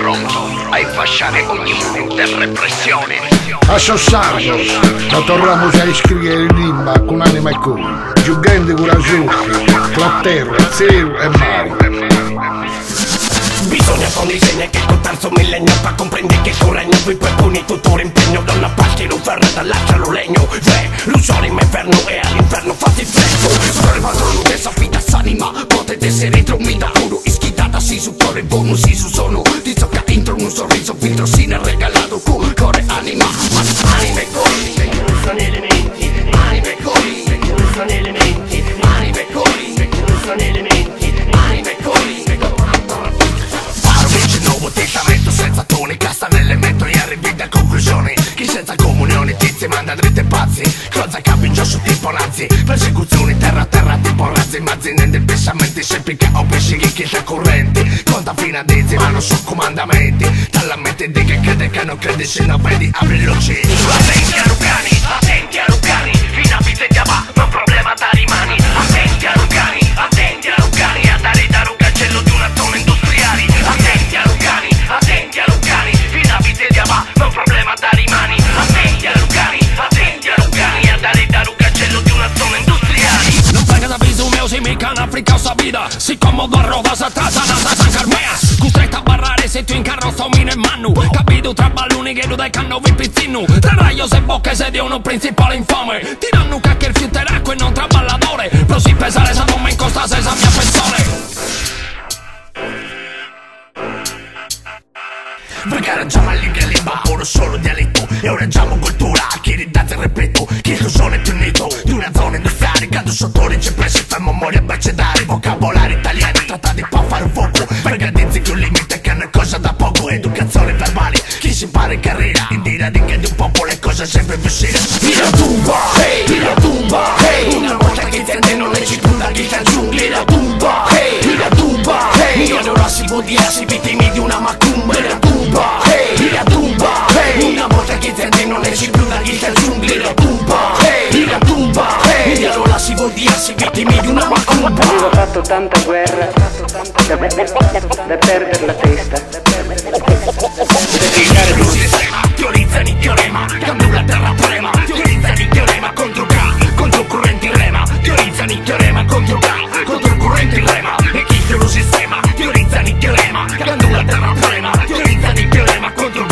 pronto a infasciare ogni mente e repressione. A Sossarno, la torniamo a iscrivere in limba con anima e cuore, più grande coraggiosi, tra terra, cielo e mare. Bisogna con disegno che col terzo millennio fa comprendere che con regno vi proponi tutto l'impegno da una parte non ferra dall'altra lo legno. L'usore in inferno e all'inferno fate freddo. Sono il padrone dessa vita s'anima, potete essere tromita uno ischitata si su cuore bonus si su sono ti zocca intro un sorriso filtro si ne regalato cuore anima. Anime e cori non sono elementi, anime e cori non sono elementi, anime e cori non sono elementi, anime e cori. Nuovo testamento senza toni, casta nell'elemento e arrivi da conclusioni. Chi senza comunione tizi manda dritte pazzi, cosa capi in già su tipo nazi. Persecuzioni terra a terra tipo razzi, mazzine del pensamenti semplica o pescighi chi c'è correnti. Conta fino a dizi ma non so comandamenti, dalla mente di che non credi se non vedi apri l'occhio. Attenti a Lucani, attenti a Lucani, fino a vite ti va, ma problema da rimani. Attenti a Lucani, attenti a Lucani, a dare da cancello di una zona industriale. Attenti a Lucani, attenti a Lucani, fino a vite di va, ma un problema da rimani. Attenti a Lucani, a dare da cancello di una zona industriale. Non venga da viso meu se mica in Africa o sa vida, si como gorro da sa trasa da sa san carmeas. Costretta a barrare se tu in carrozza o mino in mano, capito tra balloni che lo dai canno vi pizzino. Tra raios e bocche se di uno principale infame, tiranno che il fiuteracco e non tra balladore. Però si pesare sa come in costa se sa mia persone. Perché reggiamo all'ingaliba, ora solo dialetto e ora reggiamo cultura, chi ridate il ripeto, chi lo sono è più unito di una zona industriale, cado sotto c'è preso fa memoria becedare, vocabolari italiani trattati per fare un fuoco, perché dici che un limite che è una cosa da poco, educazione verbale, chi si impara in carriera, in dire di che di un popolo le cose sempre più serie. Tira tumba, tira tumba, una volta che ti non ne ci cruda chi ti aggiungi, tira tumba, tira tumba, io allora si può dire si vittimi di una macumba, tira tumba, una volta che ti non ne ci cruda chi ti aggiungi, tira tumba, e allora si vuol dire si vittimi di una macumba. Avevo fatto tanta guerra da perdere la testa. Teorizzano il teorema, quando la terra prema. Teorizzano il teorema contro corrente in rema. Teorizzano il teorema contro corrente in rema. E chi te lo sistema? Teorizzano il teorema, quando la terra prema. Teorizzano il teorema contro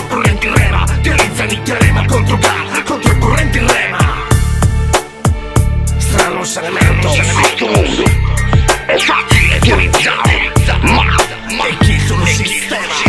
corrente in rema. Teorizzano il teorema contro corrente in rema. Strano elemento, questo mondo è facile teorizzare, ma e chi sono sistema?